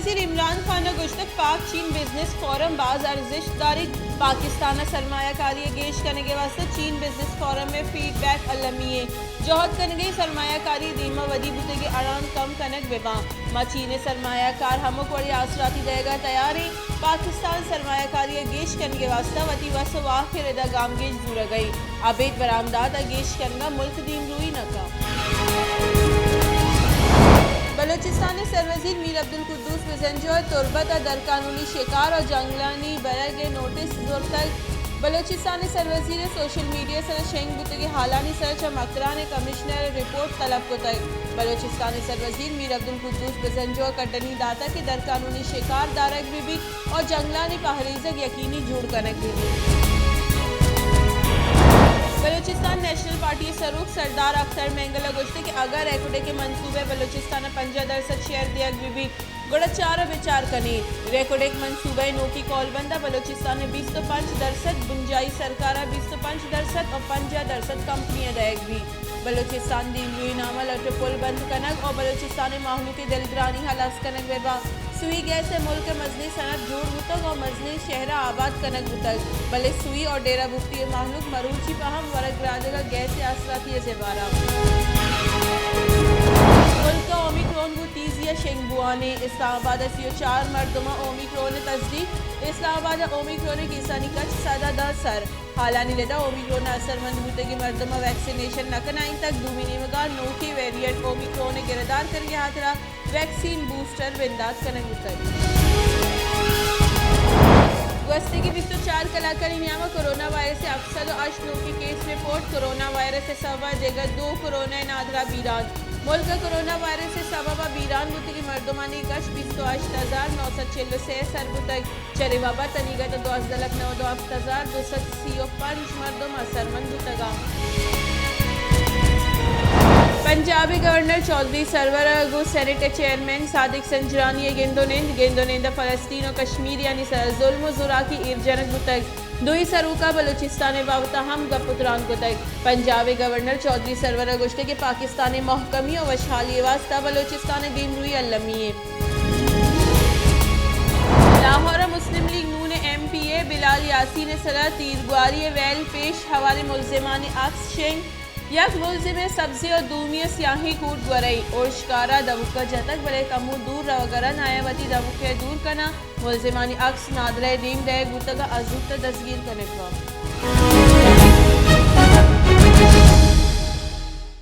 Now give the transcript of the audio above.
वजीर इमरान खान गुश्तक पाक चीन बिजनेस फोरम बाज अर्जिश दारी पाकिस्तान सरमायाकारी गेश करने के वास्ते चीन बिजनेस फोरम में फीडबैक अलमिए जोहद करने सरमायाकारी दीमा वदी बुते के अड़ान कम कनक विबा मा चीन सरमायाकार हमक वड़ी आसराती देगा तैयारी पाकिस्तान सरमायाकारी गेश करने के वास्ते वती वस वाखिर दा गामगेश दूर गई अबेद बरामदात गेश करना मुल्क दीन रुई नका। बलोचिस्तान सरवजीर मीर अब्दुल कुद्दूस बिजंजो तुरबत दर कानूनी शिकार और जंगलानी बरग नोटिस तक बलोचिस्तान सरवजीर सोशल मीडिया सर शेंग बुते के हालानी सर चमकरान कमिश्नर रिपोर्ट तलब को तक बलोचिस्तान सरवजीर मीर अब्दुल कुद्दूस बिजंजो कटनी दाता के दर कानूनी शिकार दारक बीबी और जंगलानी पहरीजक यकीनी जुड़ कनक बीबी। बलूचिस्तान नेशनल पार्टी सरूख सरदार अख्तर मेंगला गुश्ते कि अगर एकुटे के मंसूबे बलूचिस्तान 50% शेयर दिया बीबी गुड़ा चार विचार कनी रेकोडेक मंसूबे नो की कॉल बंदा बलूचिस्तान में 25% बुंजाई सरकारा 25% और 50% कंपनियां देख भी बलूचिस्तान दीन नामा लट पुल बंद कनक और बलूचिस्तान माहलू के दिलग्रानी हलास कनक वेबा सुई गैस से मुल्क मजनी सनत जोड़ बुतक और मजनी शहरा आबाद कनक बुतक भले सुई और डेरा बुफ्ती माहलूक मरूची पहम वरक राजगा गैस से आसराती से बारा मुल्क ओमिक्रोन को तीजिया शेंगबुआने इस्लामाबाद से 4 मरदमा ओमिक्रोन तस्दीक इस्लामाबाद ओमिक्रोन किसानी कच सादा दा सर हालानी लेदा ओमिक्रोन असरमंद बुते की मरदमा वैक्सीनेशन नकनाइन तक दूमिनी मगा नोकी वेरिएंट ओमिक्रोन गिरदार करके हाथरा वैक्सीन बूस्टर विंदात कनक उतर वस्ती की 24 कलाकारी नियामा कोरोना वायरस से अक्सर अशनों की केस रिपोर्ट कोरोना वायरस से सवा जगह 2 कोरोना नादरा बीरान मुल्क कोरोना वायरस से सबब बीरान बुत की मर्दमानी गश 28,946 सरबुतक चरे बाबा तनीगत 12,9,235 मर्दम असरमंद बुतगा। पंजाबी गवर्नर चौधरी सरवर गो सेनेट चेयरमैन सादिक संजरानी गेंदोनेंद फ़लस्तीन और कश्मीर यानी जुल्म जुरा की इरजनक बुतक दुई सरूका बलूचिस्तान बाबता हम गपुतरान को तक पंजाबी गवर्नर चौधरी सरवर गुश्ते के पाकिस्तान महकमी और वशहाली वास्ता बलूचिस्तान दीन रुई अल्लमिए लाहौर मुस्लिम लीग नून MPA बिलाल यासीन सरा तीरगुआरी वैल पेश हवाले मुल्जिमान अक्स शेंग यक मुल्जिम सब्जी और दूमी स्याही कूट गरई और शिकारा दमुका जतक बड़े कमू दूर रवगरा नायावती दमुके दूर कना मुल्जिमानी अक्स नादरे डीम दे गुतगा अजूत दसगीर कनेक्वा।